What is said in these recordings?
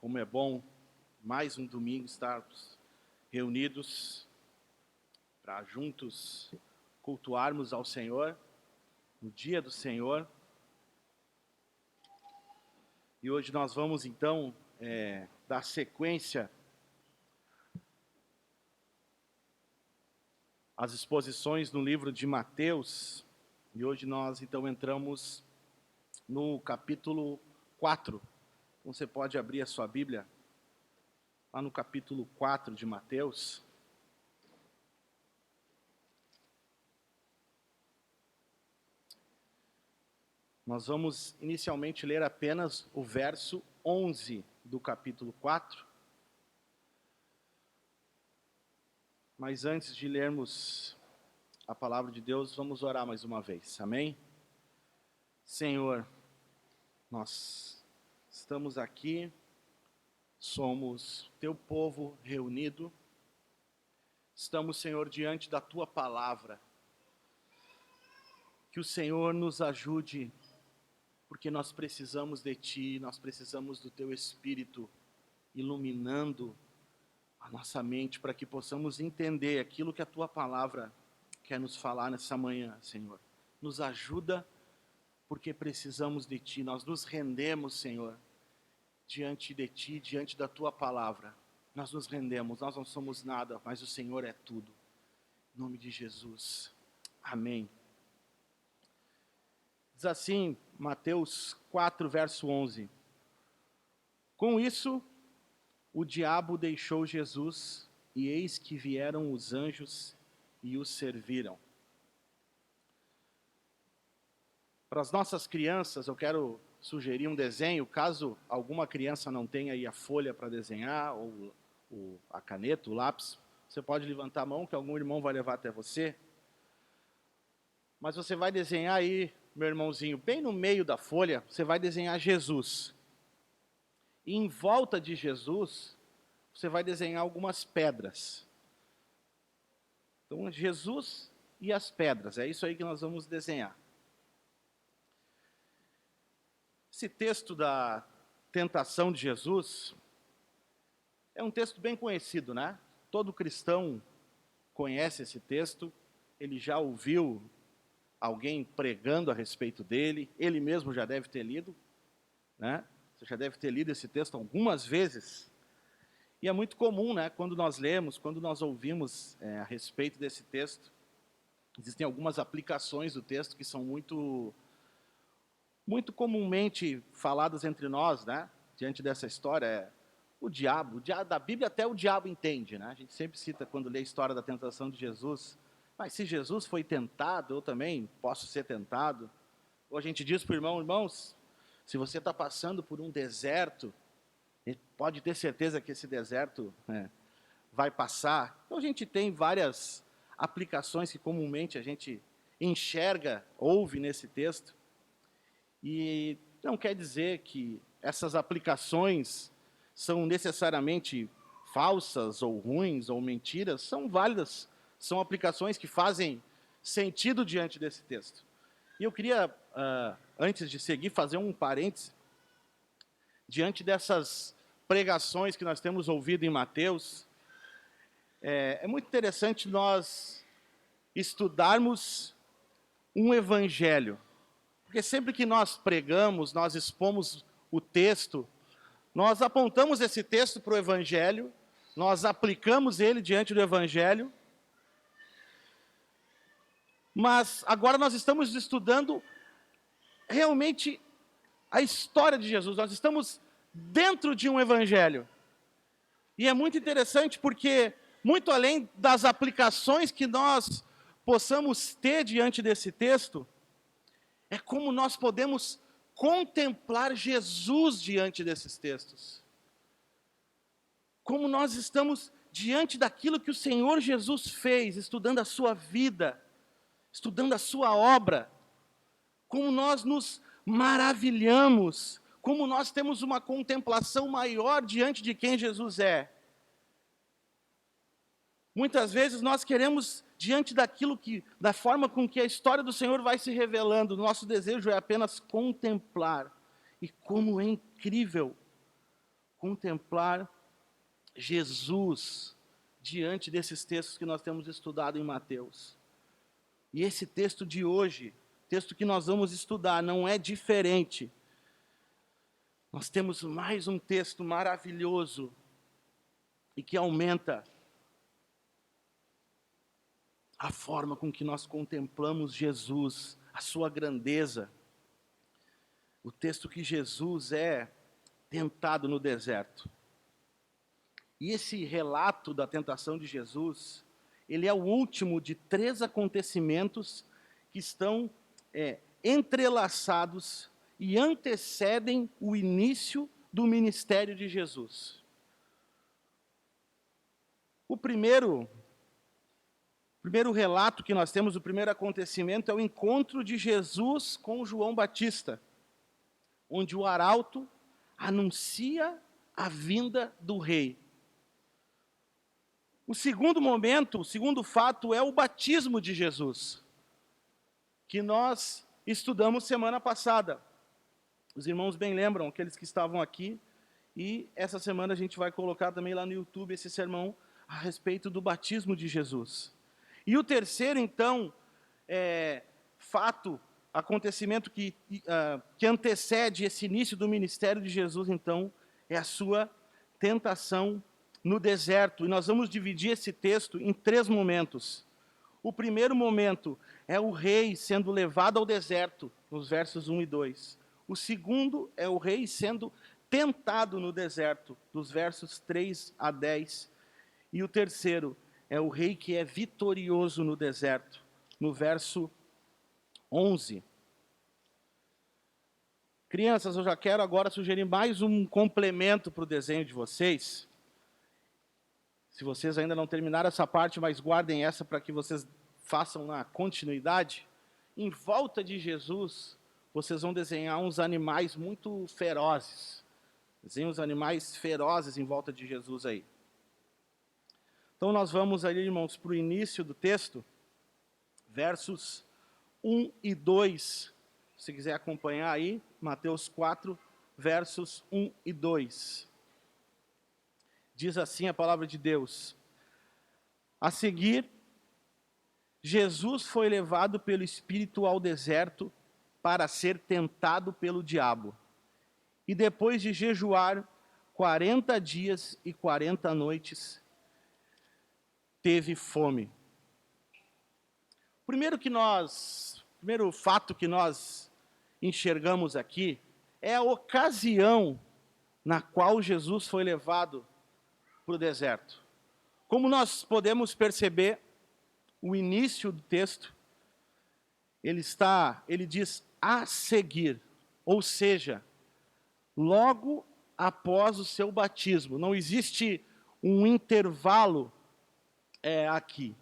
Como é bom mais um domingo estarmos reunidos para juntos cultuarmos ao Senhor, no dia do Senhor. E hoje nós vamos então dar sequência às exposições no livro de Mateus. E hoje nós então entramos no capítulo 4. Então, você pode abrir a sua Bíblia lá no capítulo 4 de Mateus. Nós vamos inicialmente ler apenas o verso 11 do capítulo 4. Mas antes de lermos a palavra de Deus, vamos orar mais uma vez. Amém? Senhor, nós estamos aqui, somos teu povo reunido. Estamos, Senhor, diante da tua palavra. Que o Senhor nos ajude, porque nós precisamos de ti, nós precisamos do teu Espírito iluminando a nossa mente para que possamos entender aquilo que a tua palavra quer nos falar nessa manhã, Senhor. Nos ajuda, porque precisamos de ti, nós nos rendemos, Senhor, diante de ti, diante da tua palavra. Nós nos rendemos, nós não somos nada, mas o Senhor é tudo. Em nome de Jesus. Amém. Diz assim, Mateus 4, verso 11. Com isso, o diabo deixou Jesus, e eis que vieram os anjos e os serviram. Para as nossas crianças, eu quero sugerir um desenho, caso alguma criança não tenha aí a folha para desenhar, ou a caneta, o lápis, você pode levantar a mão, que algum irmão vai levar até você. Mas você vai desenhar aí, meu irmãozinho, bem no meio da folha, você vai desenhar Jesus. E em volta de Jesus, você vai desenhar algumas pedras. Então, Jesus e as pedras, é isso aí que nós vamos desenhar. Esse texto da tentação de Jesus é um texto bem conhecido, né? Todo cristão conhece esse texto, ele já ouviu alguém pregando a respeito dele, ele mesmo já deve ter lido, né? Você já deve ter lido esse texto algumas vezes. E é muito comum, né? Quando nós lemos, quando nós ouvimos a respeito desse texto, existem algumas aplicações do texto que são muito comumente faladas entre nós, né? Diante dessa história, o diabo, da Bíblia até o diabo entende, né? A gente sempre cita quando lê a história da tentação de Jesus, mas se Jesus foi tentado, eu também posso ser tentado. Ou a gente diz para o irmão, irmãos, se você está passando por um deserto, pode ter certeza que esse deserto vai passar. Então a gente tem várias aplicações que comumente a gente enxerga, ouve nesse texto. E não quer dizer que essas aplicações são necessariamente falsas ou ruins ou mentiras, são válidas, são aplicações que fazem sentido diante desse texto. E eu queria, antes de seguir, fazer um parêntese. Diante dessas pregações que nós temos ouvido em Mateus, é muito interessante nós estudarmos um evangelho. Porque sempre que nós pregamos, nós expomos o texto, nós apontamos esse texto para o Evangelho, nós aplicamos ele diante do Evangelho, mas agora nós estamos estudando realmente a história de Jesus, nós estamos dentro de um Evangelho. E é muito interessante porque, muito além das aplicações que nós possamos ter diante desse texto, é como nós podemos contemplar Jesus diante desses textos. Como nós estamos diante daquilo que o Senhor Jesus fez, estudando a sua vida, estudando a sua obra. Como nós nos maravilhamos, como nós temos uma contemplação maior diante de quem Jesus é. Muitas vezes nós queremos, diante da forma com que a história do Senhor vai se revelando, nosso desejo é apenas contemplar. E como é incrível, contemplar Jesus diante desses textos que nós temos estudado em Mateus. E esse texto de hoje, texto que nós vamos estudar, não é diferente. Nós temos mais um texto maravilhoso e que aumenta a forma com que nós contemplamos Jesus, a sua grandeza. O texto que Jesus é tentado no deserto. E esse relato da tentação de Jesus, ele é o último de 3 acontecimentos que estão entrelaçados e antecedem o início do ministério de Jesus. O primeiro relato que nós temos, o primeiro acontecimento, é o encontro de Jesus com João Batista, onde o arauto anuncia a vinda do rei. O segundo momento, o segundo fato, é o batismo de Jesus, que nós estudamos semana passada. Os irmãos bem lembram, aqueles que estavam aqui, e essa semana a gente vai colocar também lá no YouTube esse sermão a respeito do batismo de Jesus. E o terceiro, então, fato, acontecimento que antecede esse início do ministério de Jesus, então, é a sua tentação no deserto. E nós vamos dividir esse texto em 3 momentos. O primeiro momento é o rei sendo levado ao deserto, nos versos 1 e 2. O segundo é o rei sendo tentado no deserto, dos versos 3 a 10. E o terceiro é o rei que é vitorioso no deserto, no verso 11. Crianças, eu já quero agora sugerir mais um complemento para o desenho de vocês. Se vocês ainda não terminaram essa parte, mas guardem essa para que vocês façam na continuidade. Em volta de Jesus, vocês vão desenhar uns animais muito ferozes. Desenhem os animais ferozes em volta de Jesus aí. Então nós vamos ali, irmãos, para o início do texto, versos 1 e 2. Se quiser acompanhar aí, Mateus 4, versos 1 e 2. Diz assim a palavra de Deus: a seguir, Jesus foi levado pelo Espírito ao deserto para ser tentado pelo diabo. E depois de jejuar 40 dias e 40 noites, teve fome. O primeiro fato que nós enxergamos aqui é a ocasião na qual Jesus foi levado para o deserto. Como nós podemos perceber, o início do texto, ele diz a seguir, ou seja, logo após o seu batismo. Não existe um intervalo aqui.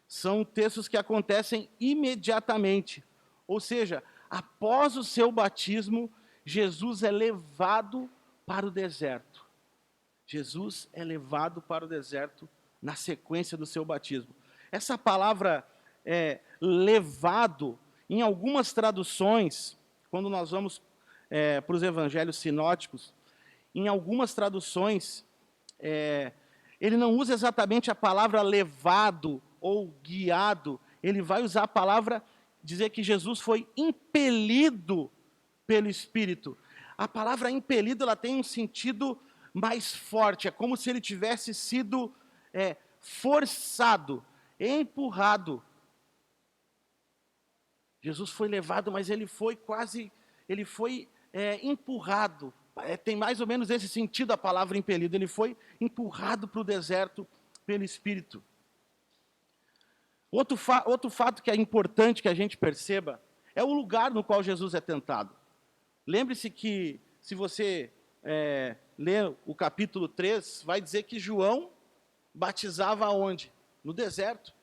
São textos que acontecem imediatamente. Ou seja, após o seu batismo, Jesus é levado para o deserto. Jesus é levado para o deserto na sequência do seu batismo. Essa palavra levado, em algumas traduções, quando nós vamos para os evangelhos sinóticos, em algumas traduções, ele não usa exatamente a palavra levado ou guiado, ele vai usar a palavra, dizer que Jesus foi impelido pelo Espírito. A palavra impelido, ela tem um sentido mais forte, é como se ele tivesse sido forçado, empurrado. Jesus foi levado, mas ele foi empurrado. Tem mais ou menos esse sentido a palavra impelido. Ele foi empurrado para o deserto pelo Espírito. Outro fato que é importante que a gente perceba é o lugar no qual Jesus é tentado. Lembre-se que, se você ler o capítulo 3, vai dizer que João batizava aonde? No deserto.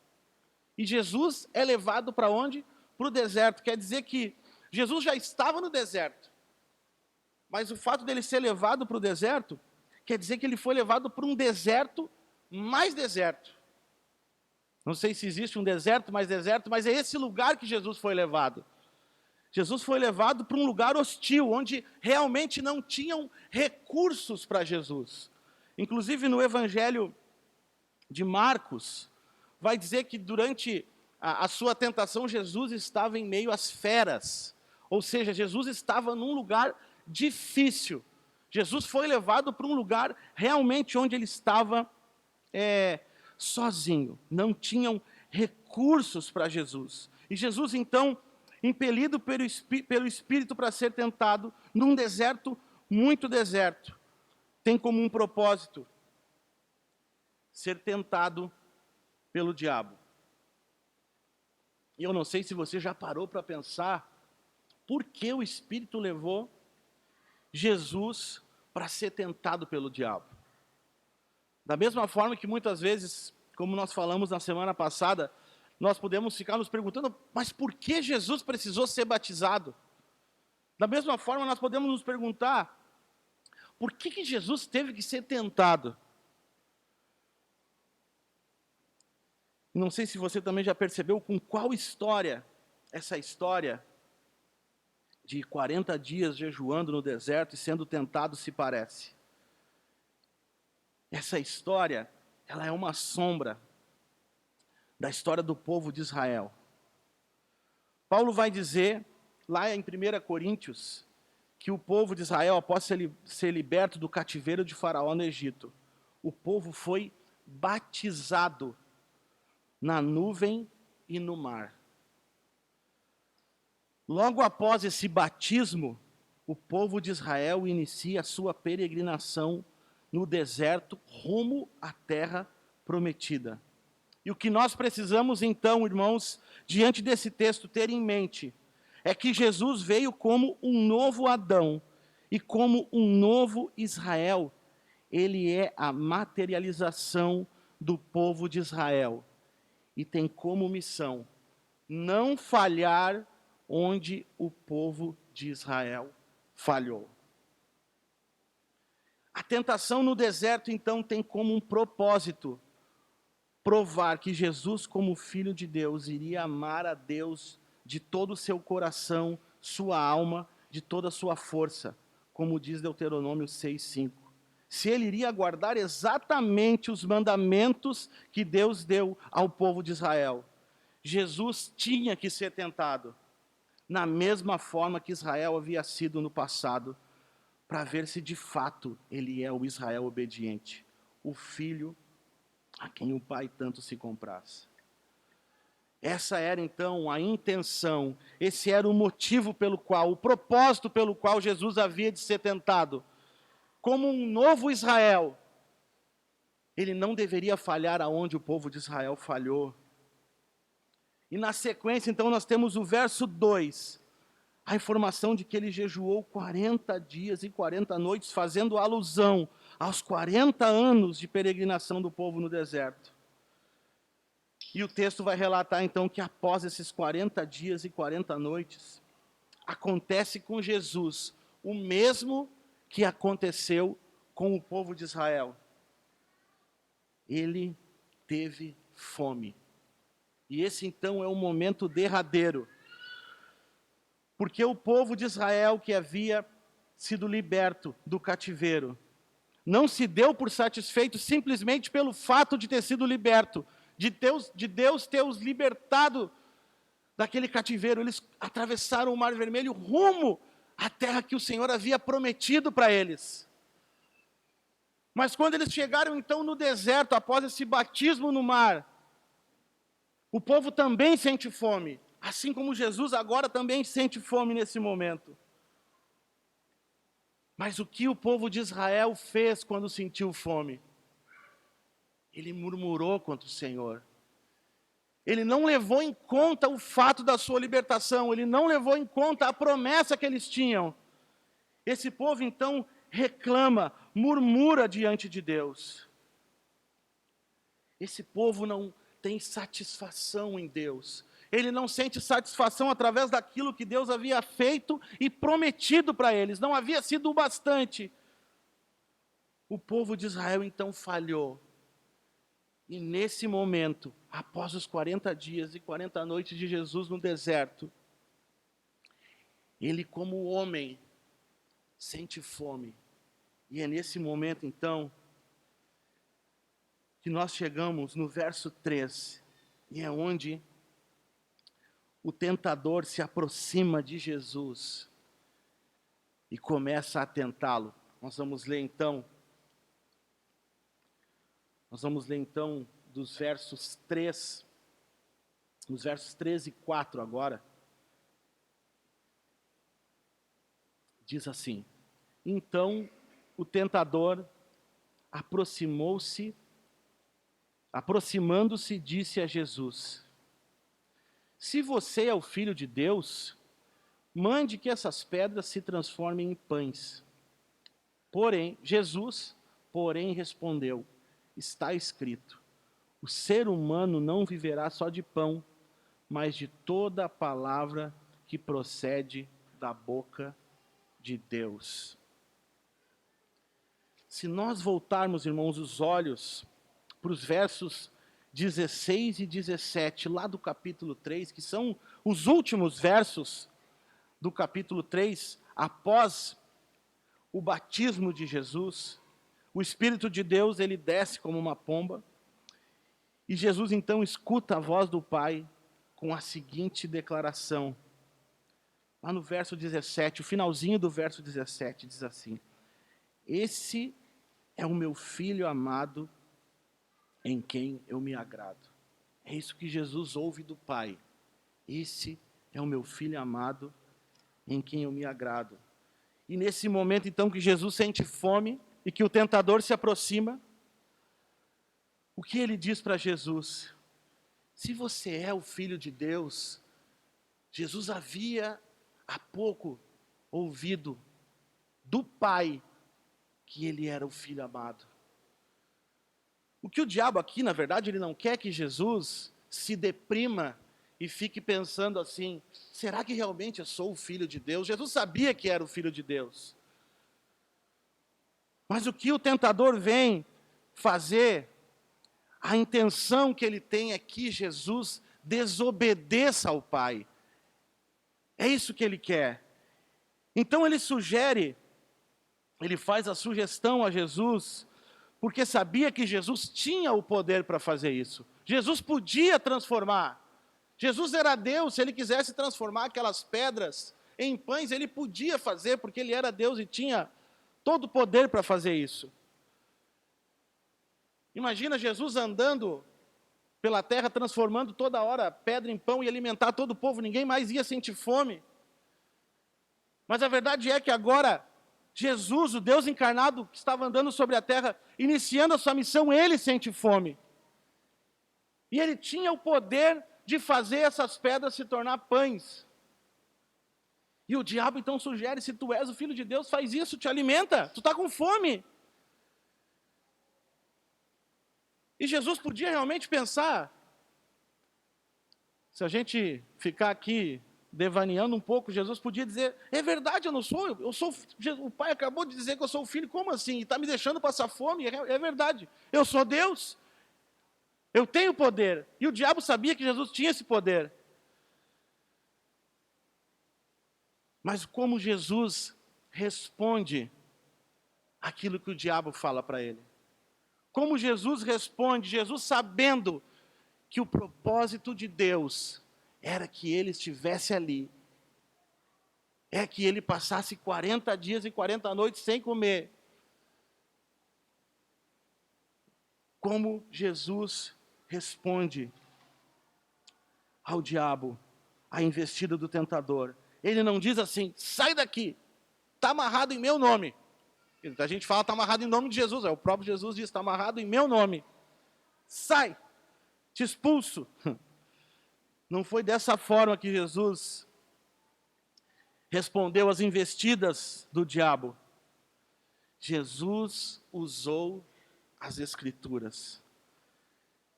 E Jesus é levado para onde? Para o deserto. Quer dizer que Jesus já estava no deserto. Mas o fato dele ser levado para o deserto, quer dizer que ele foi levado para um deserto mais deserto. Não sei se existe um deserto, mas é esse lugar que Jesus foi levado. Jesus foi levado para um lugar hostil, onde realmente não tinham recursos para Jesus. Inclusive no Evangelho de Marcos, vai dizer que durante a sua tentação, Jesus estava em meio às feras. Ou seja, Jesus estava num lugar difícil. Jesus foi levado para um lugar realmente onde ele estava sozinho. Não tinham recursos para Jesus. E Jesus, então, impelido pelo Espírito para ser tentado, num deserto muito deserto, tem como um propósito ser tentado pelo diabo. E eu não sei se você já parou para pensar por que o Espírito levou Jesus para ser tentado pelo diabo. Da mesma forma que muitas vezes, como nós falamos na semana passada, nós podemos ficar nos perguntando, mas por que Jesus precisou ser batizado? Da mesma forma, nós podemos nos perguntar, por que Jesus teve que ser tentado? Não sei se você também já percebeu com qual história, essa história de 40 dias jejuando no deserto e sendo tentado se parece. Essa história, ela é uma sombra da história do povo de Israel. Paulo vai dizer, lá em 1 Coríntios, que o povo de Israel, após ser liberto do cativeiro de Faraó no Egito, o povo foi batizado na nuvem e no mar. Logo após esse batismo, o povo de Israel inicia a sua peregrinação no deserto rumo à terra prometida. E o que nós precisamos então, irmãos, diante desse texto ter em mente, é que Jesus veio como um novo Adão e como um novo Israel. Ele é a materialização do povo de Israel e tem como missão não falhar onde o povo de Israel falhou. A tentação no deserto, então, tem como um propósito provar que Jesus, como Filho de Deus, iria amar a Deus de todo o seu coração, sua alma, de toda a sua força, como diz Deuteronômio 6,5. Se ele iria guardar exatamente os mandamentos que Deus deu ao povo de Israel, Jesus tinha que ser tentado, na mesma forma que Israel havia sido no passado, para ver se de fato ele é o Israel obediente, o filho a quem o Pai tanto se compraz. Essa era então a intenção, esse era o motivo pelo qual, o propósito pelo qual Jesus havia de ser tentado. Como um novo Israel, ele não deveria falhar aonde o povo de Israel falhou. E na sequência, então, nós temos o verso 2, a informação de que ele jejuou 40 dias e 40 noites, fazendo alusão aos 40 anos de peregrinação do povo no deserto. E o texto vai relatar, então, que após esses 40 dias e 40 noites, acontece com Jesus o mesmo que aconteceu com o povo de Israel. Ele teve fome. E esse então é o momento derradeiro. Porque o povo de Israel que havia sido liberto do cativeiro, não se deu por satisfeito simplesmente pelo fato de ter sido liberto, de Deus ter os libertado daquele cativeiro. Eles atravessaram o Mar Vermelho rumo à terra que o Senhor havia prometido para eles. Mas quando eles chegaram então no deserto, após esse batismo no mar, o povo também sente fome, assim como Jesus agora também sente fome nesse momento. Mas o que o povo de Israel fez quando sentiu fome? Ele murmurou contra o Senhor. Ele não levou em conta o fato da sua libertação, ele não levou em conta a promessa que eles tinham. Esse povo então reclama, murmura diante de Deus. Esse povo não tem satisfação em Deus. Ele não sente satisfação através daquilo que Deus havia feito e prometido para eles. Não havia sido o bastante. O povo de Israel então falhou. E nesse momento, após os 40 dias e 40 noites de Jesus no deserto, Ele, como homem, sente fome. E é nesse momento, então, que nós chegamos no verso 3, e é onde o tentador se aproxima de Jesus e começa a tentá-lo. Nós vamos ler então dos versos 3, os versos 3 e 4 agora. Diz assim: então o tentador aproximando-se, disse a Jesus: se você é o Filho de Deus, mande que essas pedras se transformem em pães. Jesus, respondeu: está escrito, o ser humano não viverá só de pão, mas de toda a palavra que procede da boca de Deus. Se nós voltarmos, irmãos, os olhos para os versos 16 e 17, lá do capítulo 3, que são os últimos versos do capítulo 3, após o batismo de Jesus, o Espírito de Deus, ele desce como uma pomba, e Jesus então escuta a voz do Pai com a seguinte declaração. Lá no verso 17, o finalzinho do verso 17, diz assim: esse é o meu Filho amado, em quem eu me agrado. É isso que Jesus ouve do Pai. Esse é o meu Filho amado, em quem eu me agrado. E nesse momento, então, que Jesus sente fome e que o tentador se aproxima, o que ele diz para Jesus? Se você é o Filho de Deus, Jesus havia há pouco ouvido do Pai que ele era o Filho amado. O que o diabo aqui, na verdade, ele não quer que Jesus se deprima e fique pensando assim: será que realmente eu sou o Filho de Deus? Jesus sabia que era o Filho de Deus. Mas o que o tentador vem fazer, a intenção que ele tem é que Jesus desobedeça ao Pai. É isso que ele quer. Então ele faz a sugestão a Jesus, porque sabia que Jesus tinha o poder para fazer isso. Jesus podia transformar. Jesus era Deus, se ele quisesse transformar aquelas pedras em pães, ele podia fazer, porque ele era Deus e tinha todo o poder para fazer isso. Imagina Jesus andando pela terra, transformando toda hora pedra em pão e alimentar todo o povo, ninguém mais ia sentir fome. Mas a verdade é que agora, Jesus, o Deus encarnado que estava andando sobre a terra, iniciando a sua missão, ele sente fome. E ele tinha o poder de fazer essas pedras se tornar pães. E o diabo então sugere: se tu és o Filho de Deus, faz isso, te alimenta, tu está com fome. E Jesus podia realmente pensar, se a gente ficar aqui devaneando um pouco, Jesus podia dizer: é verdade, eu sou, o Pai acabou de dizer que eu sou o Filho, como assim? E está me deixando passar fome? É verdade, eu sou Deus, eu tenho poder. E o diabo sabia que Jesus tinha esse poder. Mas como Jesus responde aquilo que o diabo fala para ele? Como Jesus responde? Jesus sabendo que o propósito de Deus era que ele estivesse ali, é que ele passasse 40 dias e 40 noites sem comer. Como Jesus responde ao diabo, à investida do tentador? Ele não diz assim: sai daqui, está amarrado em meu nome. A gente fala: está amarrado em nome de Jesus, o próprio Jesus diz: está amarrado em meu nome. Sai, te expulso. Não foi dessa forma que Jesus respondeu às investidas do diabo. Jesus usou as Escrituras.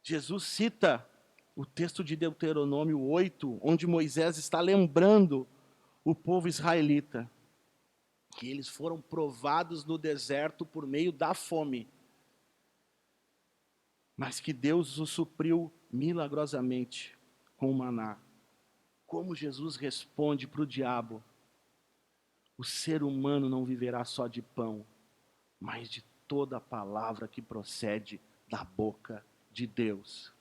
Jesus cita o texto de Deuteronômio 8, onde Moisés está lembrando o povo israelita que eles foram provados no deserto por meio da fome, mas que Deus os supriu milagrosamente com o maná. Como Jesus responde para o diabo? o ser humano não viverá só de pão, mas de toda a palavra que procede da boca de Deus.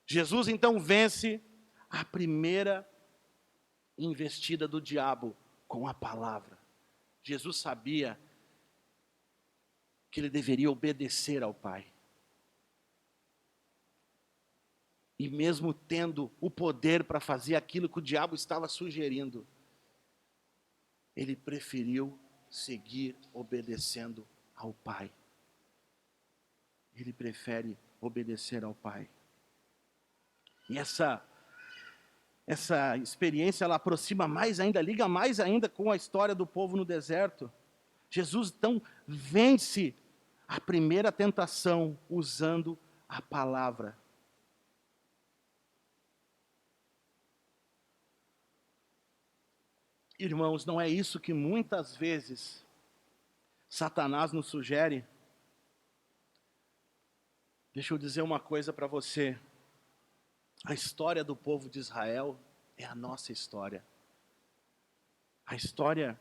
Jesus então vence a primeira investida do diabo com a palavra. Jesus sabia que ele deveria obedecer ao Pai. E mesmo tendo o poder para fazer aquilo que o diabo estava sugerindo, ele preferiu seguir obedecendo ao Pai. Ele prefere obedecer ao Pai. E essa experiência, ela aproxima mais ainda, liga mais ainda com a história do povo no deserto. Jesus então vence a primeira tentação usando a palavra. Irmãos, não é isso que muitas vezes Satanás nos sugere? Deixa eu dizer uma coisa para você. A história do povo de Israel é a nossa história. A história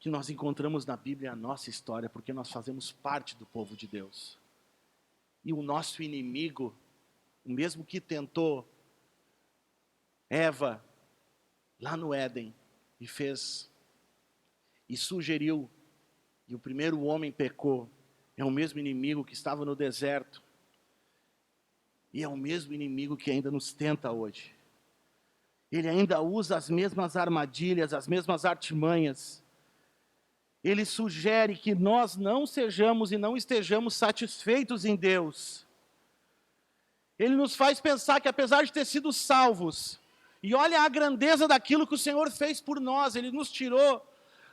que nós encontramos na Bíblia é a nossa história, porque nós fazemos parte do povo de Deus. E o nosso inimigo, o mesmo que tentou Eva lá no Éden, e sugeriu, e o primeiro homem pecou, é o mesmo inimigo que estava no deserto, e é o mesmo inimigo que ainda nos tenta hoje. Ele ainda usa as mesmas armadilhas, as mesmas artimanhas. Ele sugere que nós não sejamos e não estejamos satisfeitos em Deus. Ele nos faz pensar que apesar de ter sido salvos, e olha a grandeza daquilo que o Senhor fez por nós, Ele nos tirou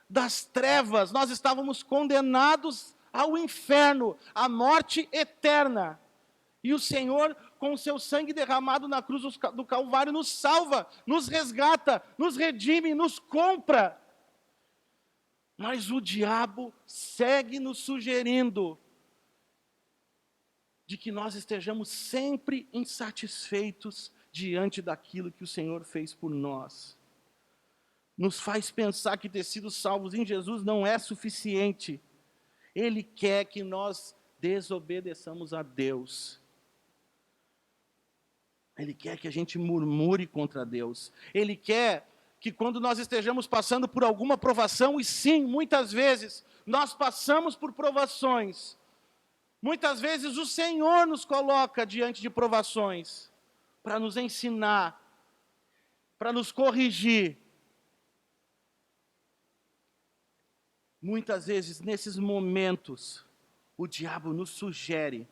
das trevas, nós estávamos condenados ao inferno, à morte eterna. E o Senhor, com o seu sangue derramado na cruz do Calvário, nos salva, nos resgata, nos redime, nos compra. Mas o diabo segue nos sugerindo de que nós estejamos sempre insatisfeitos diante daquilo que o Senhor fez por nós. Nos faz pensar que ter sido salvos em Jesus não é suficiente. Ele quer que nós desobedeçamos a Deus. Ele quer que a gente murmure contra Deus. Ele quer que quando nós estejamos passando por alguma provação, e sim, muitas vezes, nós passamos por provações. Muitas vezes o Senhor nos coloca diante de provações, para nos ensinar, para nos corrigir. Muitas vezes, nesses momentos, o diabo nos sugere,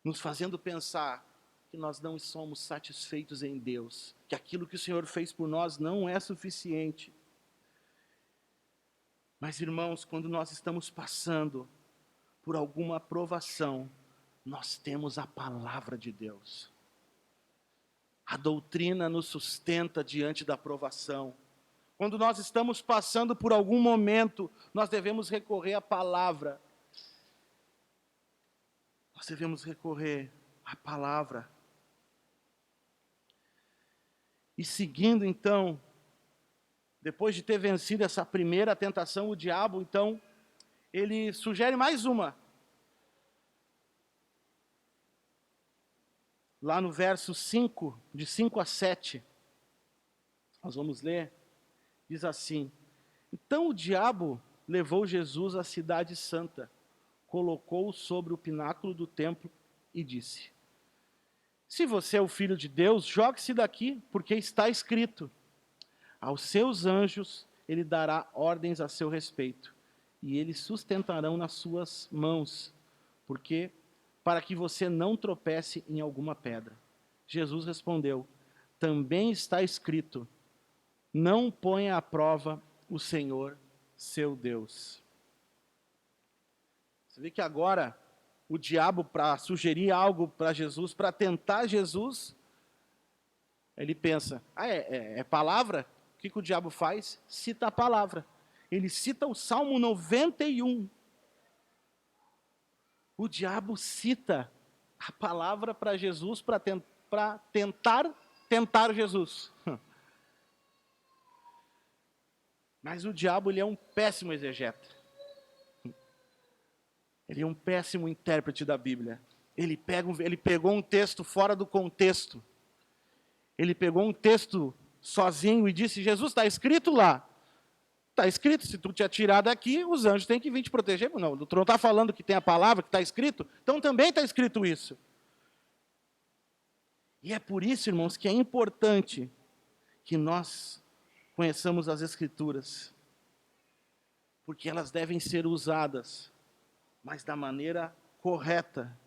nos fazendo pensar que nós não somos satisfeitos em Deus, que aquilo que o Senhor fez por nós não é suficiente. Mas, irmãos, quando nós estamos passando por alguma provação, nós temos a palavra de Deus. A doutrina nos sustenta diante da provação. Quando nós estamos passando por algum momento, nós devemos recorrer à palavra. Nós devemos recorrer à palavra. E seguindo então, depois de ter vencido essa primeira tentação, o diabo, então, ele sugere mais uma. Lá no verso 5, de 5 a 7, nós vamos ler, diz assim: Então o diabo levou Jesus à cidade santa, colocou-o sobre o pináculo do templo e disse: Se você é o Filho de Deus, jogue-se daqui, porque está escrito: aos seus anjos ele dará ordens a seu respeito, e eles sustentarão nas suas mãos, para que você não tropece em alguma pedra. Jesus respondeu: Também está escrito: Não ponha à prova o Senhor, seu Deus. Você vê que agora o diabo, para sugerir algo para Jesus, para tentar Jesus, ele pensa: é palavra? O que o diabo faz? Cita a palavra. Ele cita o Salmo 91. O diabo cita a palavra para Jesus, para tentar Jesus. Mas o diabo, ele é um péssimo exegeta. Ele é um péssimo intérprete da Bíblia. Ele pegou um texto fora do contexto. Ele pegou um texto sozinho e disse: Jesus, está escrito lá. Está escrito, se tu te atirar daqui, os anjos têm que vir te proteger. Não, tu não está falando que tem a palavra, que está escrito? Então também está escrito isso. E é por isso, irmãos, que é importante que nós conheçamos as Escrituras. Porque elas devem ser usadas, mas da maneira correta.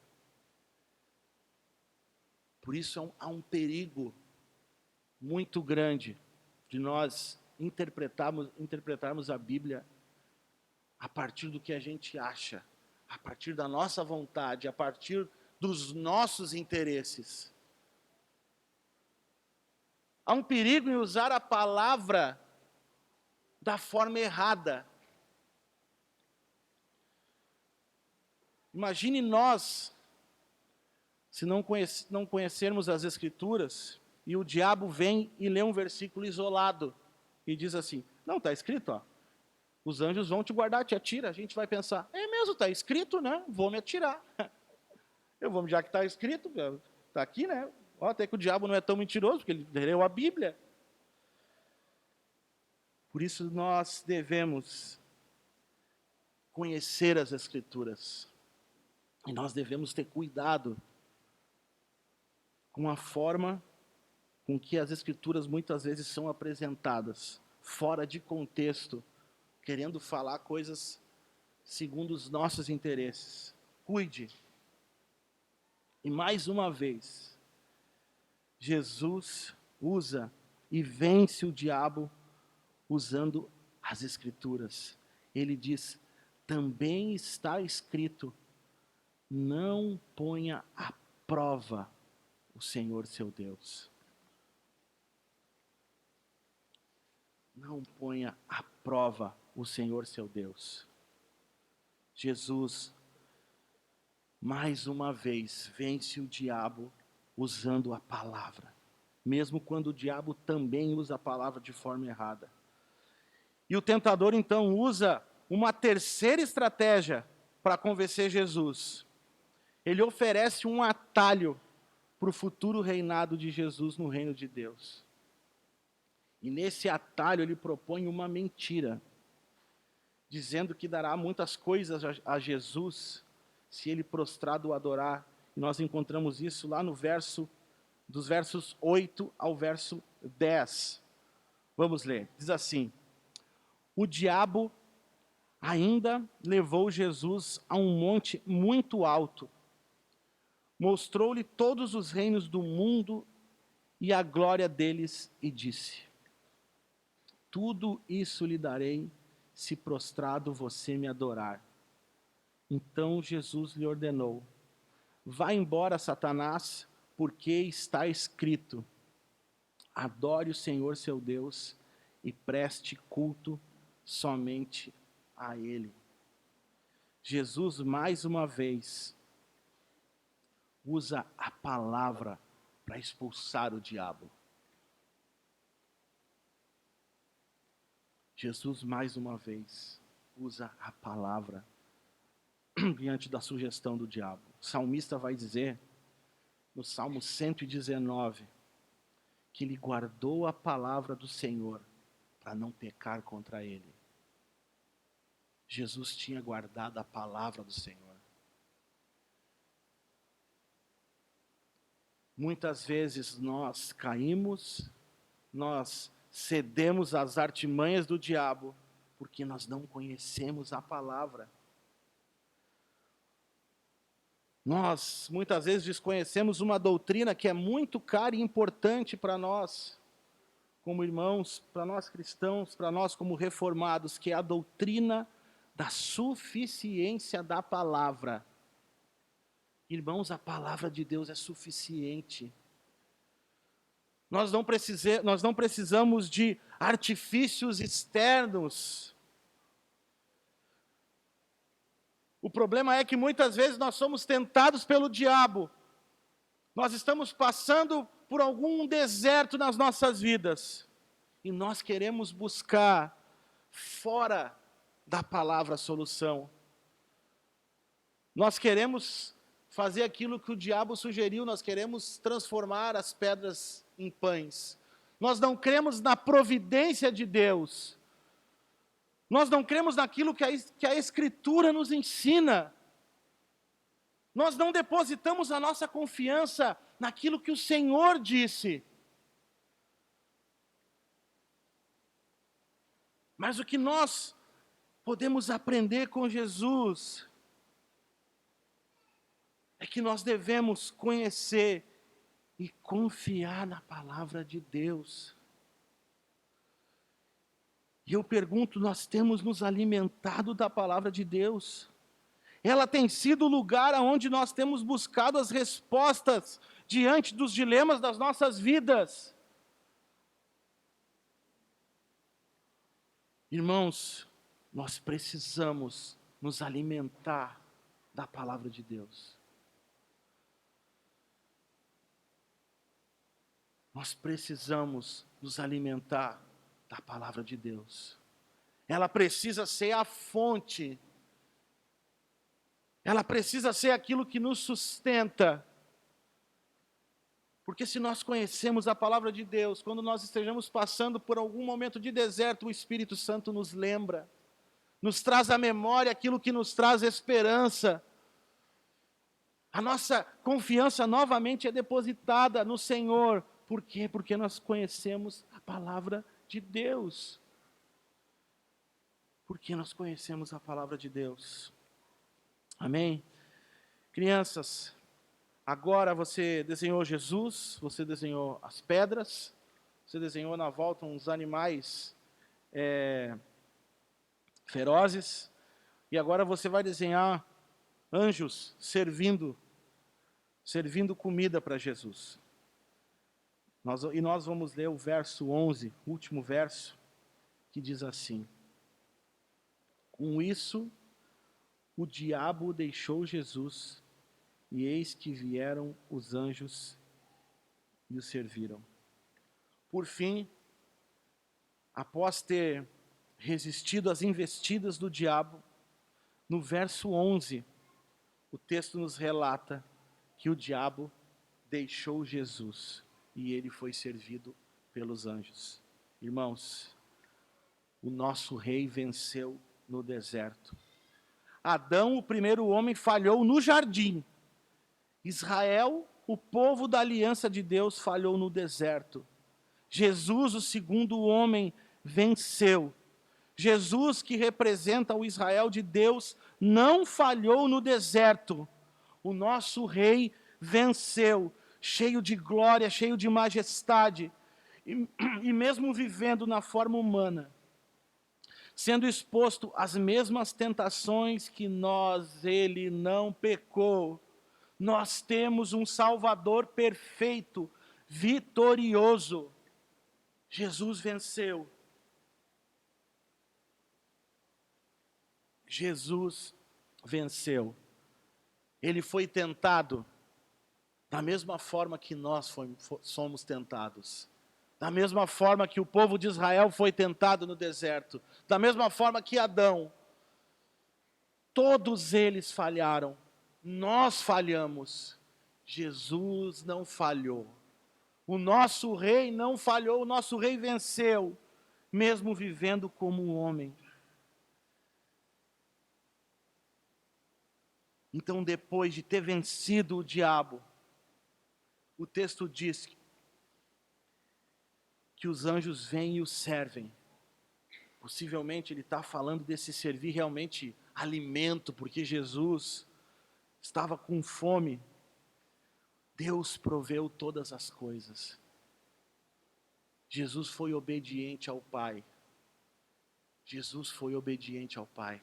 Por isso há um perigo muito grande de nós interpretarmos a Bíblia a partir do que a gente acha, a partir da nossa vontade, a partir dos nossos interesses. Há um perigo em usar a palavra da forma errada. Imagine nós, se não conhecermos as Escrituras, e o diabo vem e lê um versículo isolado, e diz assim: não, está escrito, ó, os anjos vão te guardar, te atira. A gente vai pensar: é mesmo, está escrito, né? Vou me atirar. Já que está escrito, está aqui, né? Ó, até que o diabo não é tão mentiroso, porque ele leu a Bíblia. Por isso nós devemos conhecer as Escrituras. E nós devemos ter cuidado com a forma com que as Escrituras muitas vezes são apresentadas, fora de contexto, querendo falar coisas segundo os nossos interesses. Cuide. E mais uma vez, Jesus usa e vence o diabo usando as Escrituras. Ele diz: também está escrito, não ponha à prova o Senhor seu Deus. Não ponha à prova o Senhor seu Deus. Jesus, mais uma vez, vence o diabo usando a palavra. Mesmo quando o diabo também usa a palavra de forma errada. E o tentador então usa uma terceira estratégia para convencer Jesus. Ele oferece um atalho para o futuro reinado de Jesus no reino de Deus. E nesse atalho ele propõe uma mentira, dizendo que dará muitas coisas a Jesus se ele prostrado o adorar. E nós encontramos isso lá no dos versos 8 ao verso 10. Vamos ler. Diz assim: o diabo ainda levou Jesus a um monte muito alto, mostrou-lhe todos os reinos do mundo e a glória deles, e disse: tudo isso lhe darei, se prostrado você me adorar. Então Jesus lhe ordenou: vá embora, Satanás, porque está escrito: adore o Senhor seu Deus e preste culto somente a Ele. Jesus, mais uma vez, usa a palavra para expulsar o diabo. Jesus, mais uma vez, usa a palavra diante da sugestão do diabo. O salmista vai dizer, no Salmo 119, que ele guardou a palavra do Senhor para não pecar contra ele. Jesus tinha guardado a palavra do Senhor. Muitas vezes nós caímos, nós cedemos às artimanhas do diabo, porque nós não conhecemos a palavra. Nós, muitas vezes, desconhecemos uma doutrina que é muito cara e importante para nós, como irmãos, para nós cristãos, para nós como reformados, que é a doutrina da suficiência da palavra. Irmãos, a palavra de Deus é suficiente. Nós não precisamos de artifícios externos. O problema é que muitas vezes nós somos tentados pelo diabo. Nós estamos passando por algum deserto nas nossas vidas. E nós queremos buscar fora da palavra solução. Nós queremos fazer aquilo que o diabo sugeriu, nós queremos transformar as pedras em pães. Nós não cremos na providência de Deus. Nós não cremos naquilo que a Escritura nos ensina. Nós não depositamos a nossa confiança naquilo que o Senhor disse. Mas o que nós podemos aprender com Jesus é que nós devemos conhecer e confiar na palavra de Deus. E eu pergunto, nós temos nos alimentado da palavra de Deus? Ela tem sido o lugar onde nós temos buscado as respostas diante dos dilemas das nossas vidas. Irmãos, nós precisamos nos alimentar da palavra de Deus. Nós precisamos nos alimentar da palavra de Deus. Ela precisa ser a fonte. Ela precisa ser aquilo que nos sustenta. Porque se nós conhecemos a palavra de Deus, quando nós estejamos passando por algum momento de deserto, o Espírito Santo nos lembra, nos traz à memória aquilo que nos traz esperança. A nossa confiança novamente é depositada no Senhor. Por quê? Porque nós conhecemos a palavra de Deus. Porque nós conhecemos a palavra de Deus. Amém? Crianças, agora você desenhou Jesus, você desenhou as pedras, você desenhou na volta uns animais ferozes, e agora você vai desenhar anjos servindo comida para Jesus. Nós vamos ler o verso 11, o último verso, que diz assim: com isso, o diabo deixou Jesus, e eis que vieram os anjos e o serviram. Por fim, após ter resistido às investidas do diabo, no verso 11, o texto nos relata que o diabo deixou Jesus e ele foi servido pelos anjos. Irmãos, o nosso rei venceu no deserto. Adão, o primeiro homem, falhou no jardim. Israel, o povo da aliança de Deus, falhou no deserto. Jesus, o segundo homem, venceu. Jesus, que representa o Israel de Deus, não falhou no deserto. O nosso rei venceu, cheio de glória, cheio de majestade, e mesmo vivendo na forma humana, sendo exposto às mesmas tentações que nós, ele não pecou. Nós temos um Salvador perfeito, vitorioso. Jesus venceu. Jesus venceu. Ele foi tentado da mesma forma que nós somos tentados. Da mesma forma que o povo de Israel foi tentado no deserto. Da mesma forma que Adão. Todos eles falharam. Nós falhamos. Jesus não falhou. O nosso rei não falhou. O nosso rei venceu. Mesmo vivendo como um homem. Então, depois de ter vencido o diabo, o texto diz que os anjos vêm e o servem. Possivelmente ele está falando desse servir realmente alimento, porque Jesus estava com fome. Deus proveu todas as coisas. Jesus foi obediente ao Pai. Jesus foi obediente ao Pai.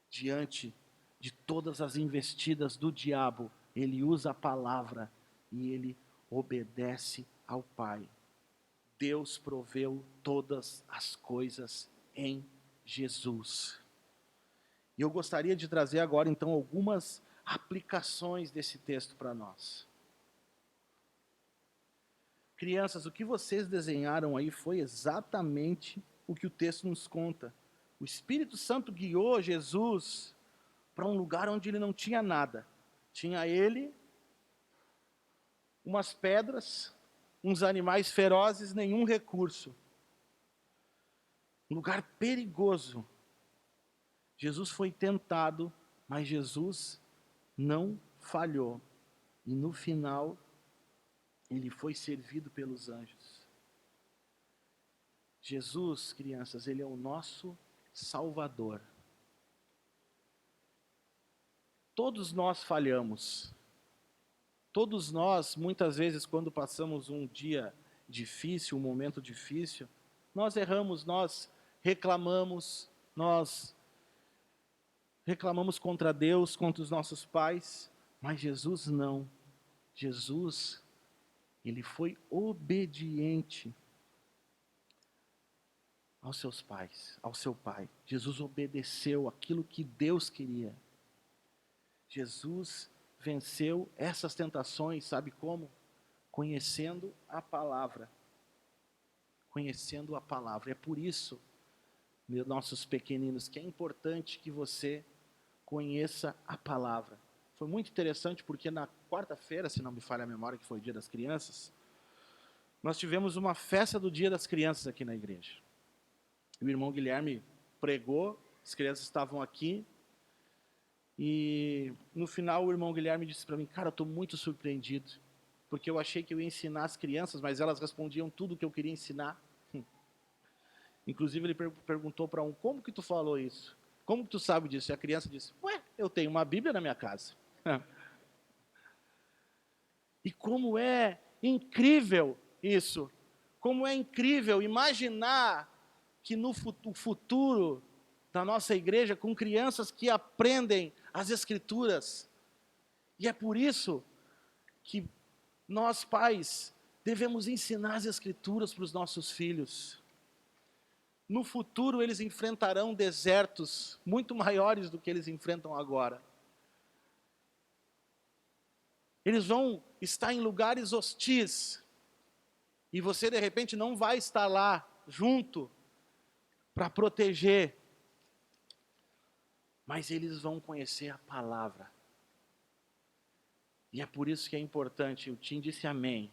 Diante de todas as investidas do diabo, ele usa a palavra e ele obedece ao Pai. Deus proveu todas as coisas em Jesus. E eu gostaria de trazer agora, então, algumas aplicações desse texto para nós. Crianças, o que vocês desenharam aí foi exatamente o que o texto nos conta. O Espírito Santo guiou Jesus para um lugar onde ele não tinha nada. Tinha ele, umas pedras, uns animais ferozes, nenhum recurso. Um lugar perigoso. Jesus foi tentado, mas Jesus não falhou. E no final, ele foi servido pelos anjos. Jesus, crianças, ele é o nosso Salvador. Todos nós falhamos. Todos nós, muitas vezes, quando passamos um dia difícil, um momento difícil, nós erramos, nós reclamamos contra Deus, contra os nossos pais, mas Jesus não. Jesus, ele foi obediente aos seus pais, ao seu pai. Jesus obedeceu aquilo que Deus queria. Jesus venceu essas tentações, sabe como? Conhecendo a palavra. Conhecendo a palavra. É por isso, meus nossos pequeninos, que é importante que você conheça a palavra. Foi muito interessante porque na quarta-feira, se não me falha a memória, que foi o Dia das Crianças, nós tivemos uma festa do Dia das Crianças aqui na igreja. O irmão Guilherme pregou, as crianças estavam aqui, e no final o irmão Guilherme disse para mim, cara, eu estou muito surpreendido, porque eu achei que eu ia ensinar as crianças, mas elas respondiam tudo o que eu queria ensinar. Inclusive ele perguntou para um, como que tu falou isso? Como que tu sabe disso? E a criança disse, ué, eu tenho uma Bíblia na minha casa. E como é incrível isso, como é incrível imaginar que no futuro da nossa igreja, com crianças que aprendem as Escrituras. E é por isso que nós, pais, devemos ensinar as Escrituras para os nossos filhos. No futuro, eles enfrentarão desertos muito maiores do que eles enfrentam agora. Eles vão estar em lugares hostis. E você, de repente, não vai estar lá junto para proteger. Mas eles vão conhecer a palavra. E é por isso que é importante, o Tim disse amém.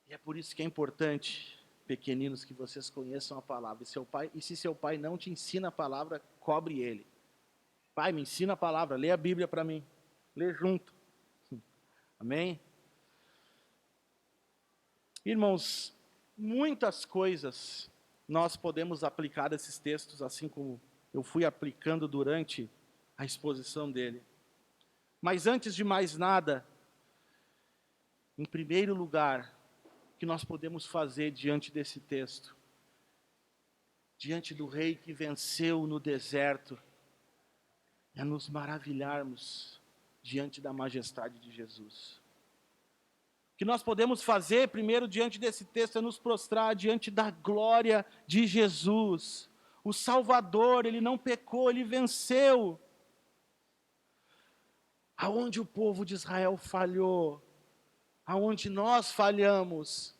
E é por isso que é importante, pequeninos, que vocês conheçam a palavra. E se seu pai não te ensina a palavra, cobre ele. Pai, me ensina a palavra, lê a Bíblia para mim. Lê junto. Amém? Irmãos, muitas coisas nós podemos aplicar desses textos, assim como eu fui aplicando durante a exposição dele. Mas antes de mais nada, em primeiro lugar, o que nós podemos fazer diante desse texto, diante do rei que venceu no deserto, é nos maravilharmos diante da majestade de Jesus. O que nós podemos fazer primeiro diante desse texto é nos prostrar diante da glória de Jesus. O Salvador, ele não pecou, ele venceu. Aonde o povo de Israel falhou, aonde nós falhamos,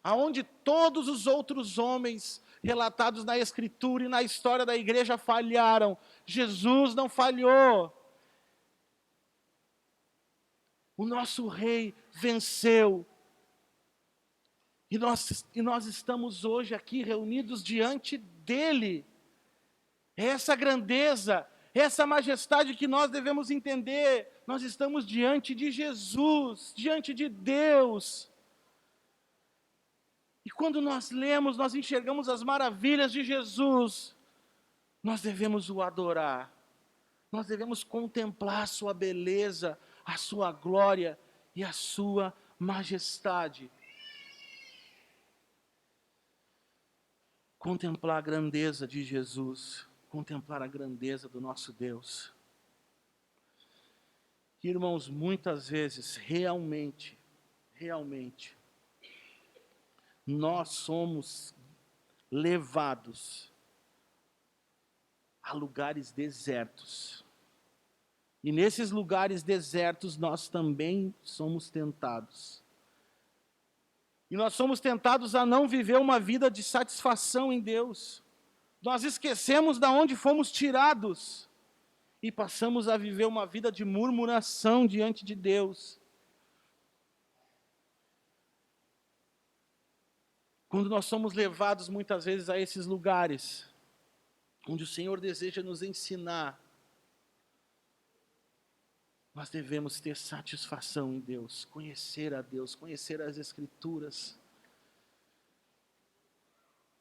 aonde todos os outros homens relatados na Escritura e na história da igreja falharam, Jesus não falhou. O nosso rei venceu. E nós estamos hoje aqui reunidos diante dele. É essa grandeza, essa majestade que nós devemos entender. Nós estamos diante de Jesus, diante de Deus. E quando nós lemos, nós enxergamos as maravilhas de Jesus. Nós devemos o adorar. Nós devemos contemplar a sua beleza, a sua glória e a sua majestade. Contemplar a grandeza de Jesus, contemplar a grandeza do nosso Deus. Irmãos, muitas vezes, realmente, nós somos levados a lugares desertos. E nesses lugares desertos nós também somos tentados. E nós somos tentados a não viver uma vida de satisfação em Deus. Nós esquecemos de onde fomos tirados e passamos a viver uma vida de murmuração diante de Deus. Quando nós somos levados muitas vezes a esses lugares, onde o Senhor deseja nos ensinar, nós devemos ter satisfação em Deus, conhecer a Deus, conhecer as Escrituras,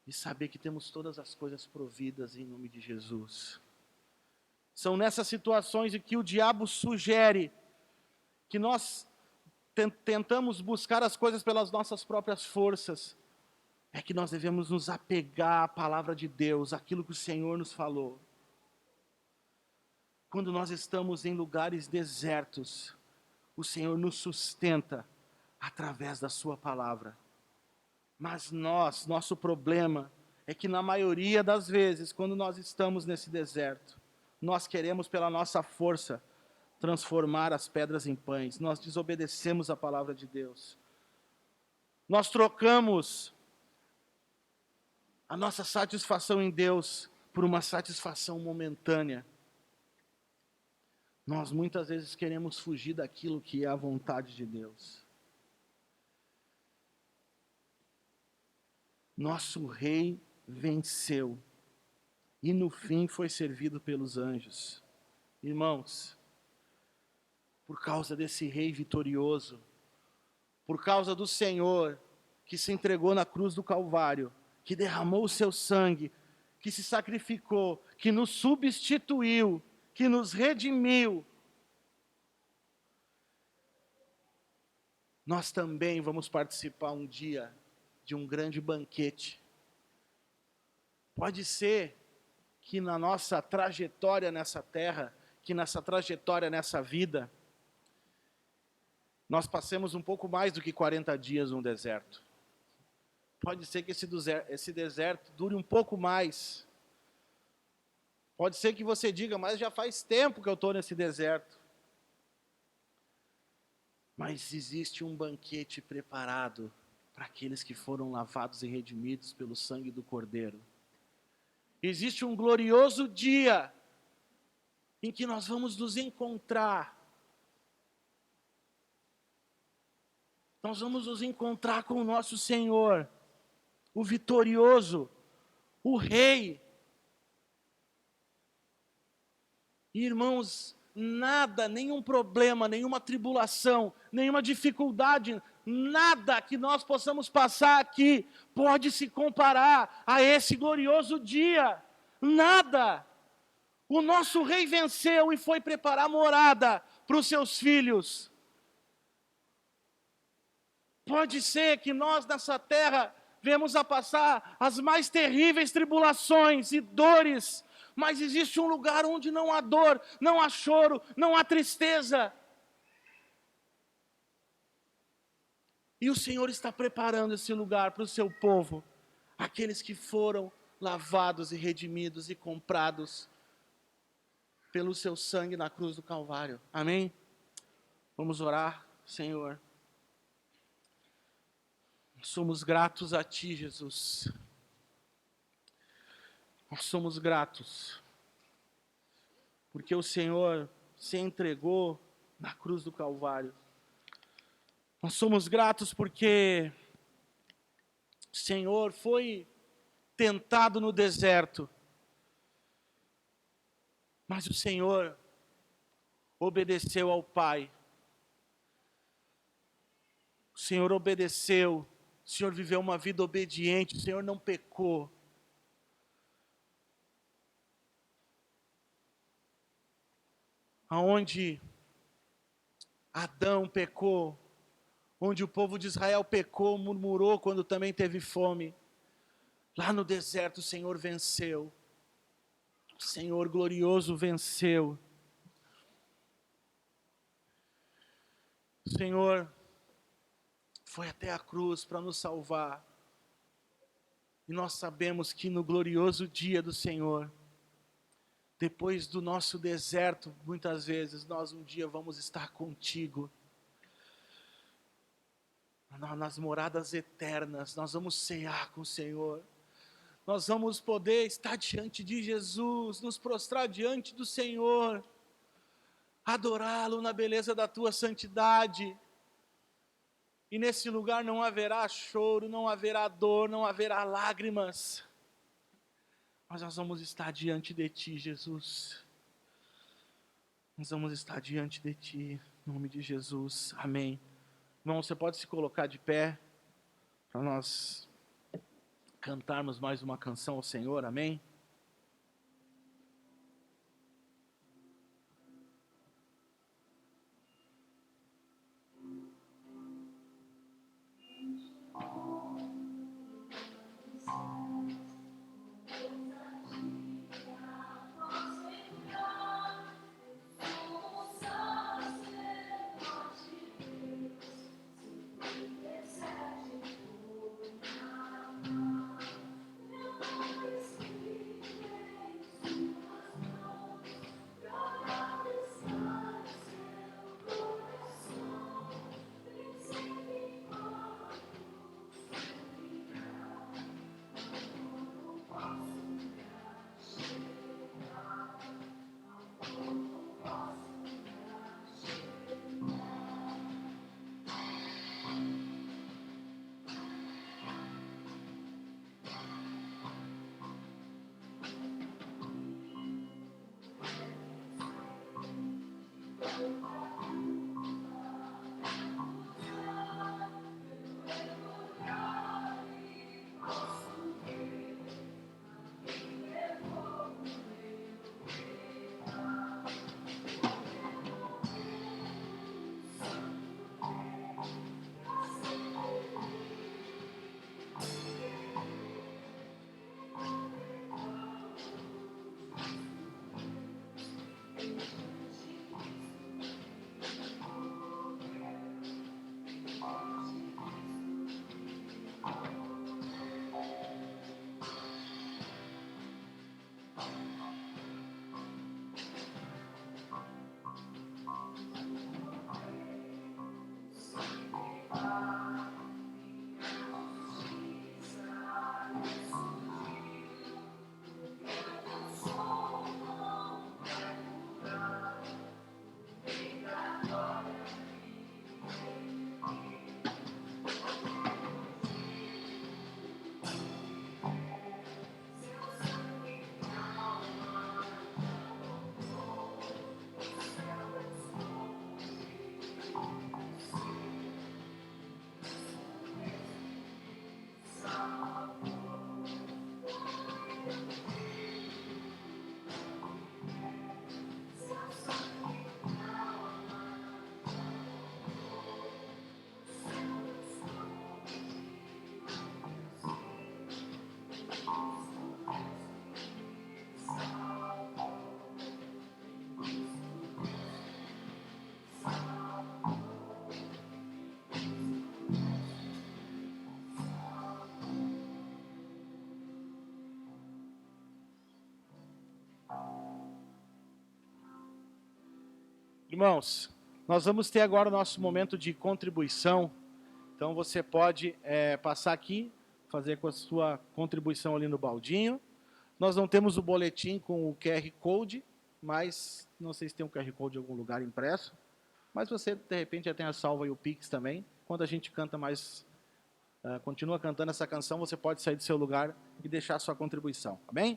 e saber que temos todas as coisas providas em nome de Jesus. São nessas situações em que o diabo sugere que nós tentamos buscar as coisas pelas nossas próprias forças, é que nós devemos nos apegar à palavra de Deus, aquilo que o Senhor nos falou. Quando nós estamos em lugares desertos, o Senhor nos sustenta através da sua palavra. Mas nosso problema é que na maioria das vezes, quando nós estamos nesse deserto, nós queremos pela nossa força transformar as pedras em pães. Nós desobedecemos a palavra de Deus. Nós trocamos a nossa satisfação em Deus por uma satisfação momentânea. Nós muitas vezes queremos fugir daquilo que é a vontade de Deus. Nosso rei venceu e no fim foi servido pelos anjos. Irmãos, por causa desse rei vitorioso, por causa do Senhor que se entregou na cruz do Calvário, que derramou o seu sangue, que se sacrificou, que nos substituiu, que nos redimiu, nós também vamos participar um dia de um grande banquete. Pode ser que na nossa trajetória nessa terra, que nessa trajetória nessa vida, nós passemos um pouco mais do que 40 dias no deserto. Pode ser que esse deserto dure um pouco mais. Pode ser que você diga, mas já faz tempo que eu estou nesse deserto. Mas existe um banquete preparado para aqueles que foram lavados e redimidos pelo sangue do Cordeiro. Existe um glorioso dia em que nós vamos nos encontrar. Nós vamos nos encontrar com o nosso Senhor, o vitorioso, o Rei. Irmãos, nada, nenhum problema, nenhuma tribulação, nenhuma dificuldade, nada que nós possamos passar aqui pode se comparar a esse glorioso dia. Nada. O nosso Rei venceu e foi preparar morada para os seus filhos. Pode ser que nós nessa terra venhamos a passar as mais terríveis tribulações e dores, mas existe um lugar onde não há dor, não há choro, não há tristeza. E o Senhor está preparando esse lugar para o seu povo, aqueles que foram lavados e redimidos e comprados pelo seu sangue na cruz do Calvário. Amém? Vamos orar, Senhor. Somos gratos a Ti, Jesus. Nós somos gratos, porque o Senhor se entregou na cruz do Calvário. Nós somos gratos porque o Senhor foi tentado no deserto, mas o Senhor obedeceu ao Pai. O Senhor obedeceu, o Senhor viveu uma vida obediente, o Senhor não pecou. Aonde Adão pecou, onde o povo de Israel pecou, murmurou quando também teve fome, lá no deserto o Senhor venceu. O Senhor glorioso venceu. O Senhor foi até a cruz para nos salvar. E nós sabemos que no glorioso dia do Senhor, depois do nosso deserto, muitas vezes, nós um dia vamos estar contigo. Nas moradas eternas, nós vamos cear com o Senhor. nós vamos poder estar diante de Jesus, nos prostrar diante do Senhor, adorá-lo na beleza da tua santidade. E nesse lugar não haverá choro, não haverá dor, não haverá lágrimas. Mas nós vamos estar diante de ti, Jesus. Nós vamos estar diante de ti, em nome de Jesus. Amém. Irmão, você pode se colocar de pé para nós cantarmos mais uma canção ao Senhor, amém? Irmãos, nós vamos ter agora o nosso momento de contribuição. Então você pode passar aqui, fazer com a sua contribuição ali no baldinho. Nós não temos o boletim com o QR Code, mas não sei se tem um QR Code em algum lugar impresso. Mas você, de repente, já tem a salva e o Pix também. Quando a gente canta mais, continua cantando essa canção, você pode sair do seu lugar e deixar a sua contribuição. Amém?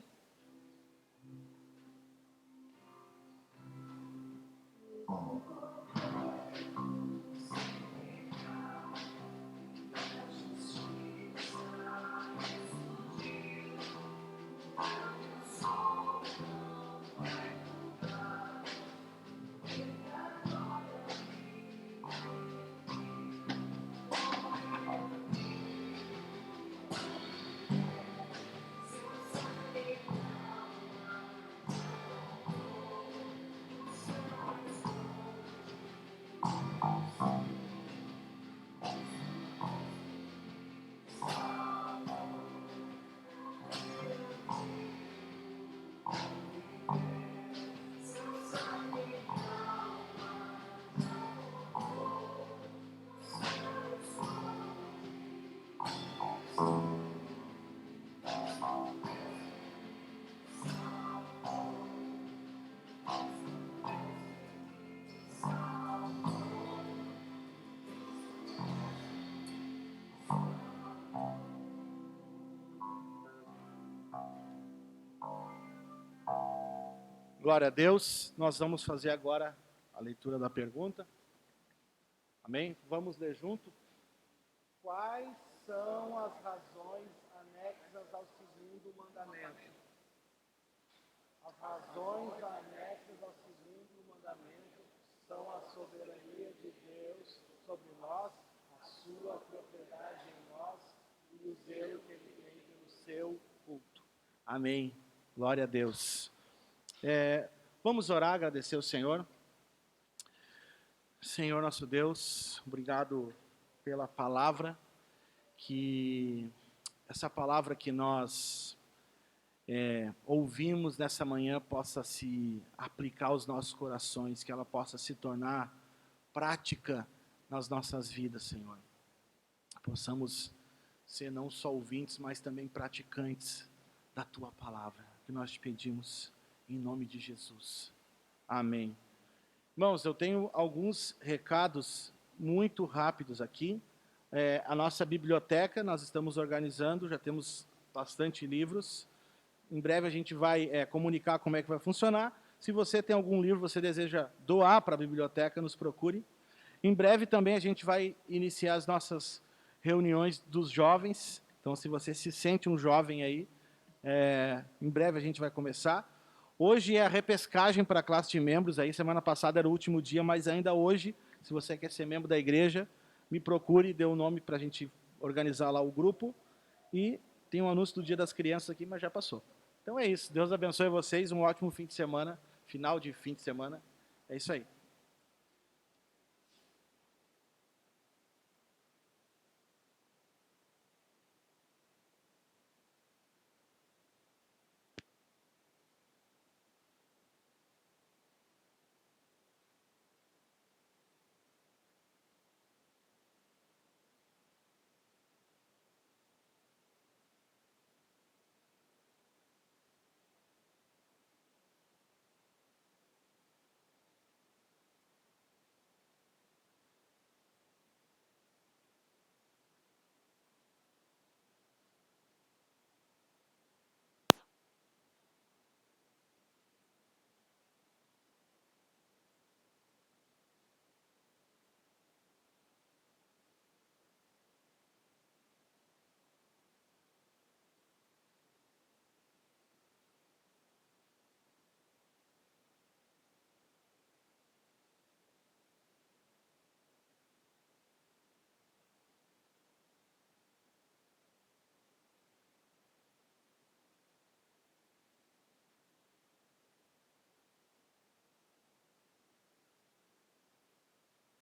Glória a Deus. Nós vamos fazer agora a leitura da pergunta. Amém? Vamos ler junto. Quais são as razões anexas ao segundo mandamento? As razões anexas ao segundo mandamento são a soberania de Deus sobre nós, a sua propriedade em nós e o zelo que ele tem pelo seu culto. Amém. Glória a Deus. Vamos orar, agradecer ao Senhor. Senhor nosso Deus, obrigado pela palavra, que essa palavra que nós ouvimos nessa manhã possa se aplicar aos nossos corações, que ela possa se tornar prática nas nossas vidas, Senhor. Possamos ser não só ouvintes, mas também praticantes da Tua palavra, que nós te pedimos em nome de Jesus. Amém. Irmãos, eu tenho alguns recados muito rápidos aqui. A nossa biblioteca, nós estamos organizando, já temos bastante livros. Em breve a gente vai comunicar como é que vai funcionar. Se você tem algum livro que você deseja doar para a biblioteca, nos procure. Em breve também a gente vai iniciar as nossas reuniões dos jovens. Então, se você se sente um jovem aí, em breve a gente vai começar. Hoje é a repescagem para a classe de membros. Aí, semana passada era o último dia, mas ainda hoje, se você quer ser membro da igreja, me procure, dê o nome para a gente organizar lá o grupo. E tem um anúncio do Dia das Crianças aqui, mas já passou. Então é isso. Deus abençoe vocês. Um ótimo fim de semana. Final de fim de semana. É isso aí.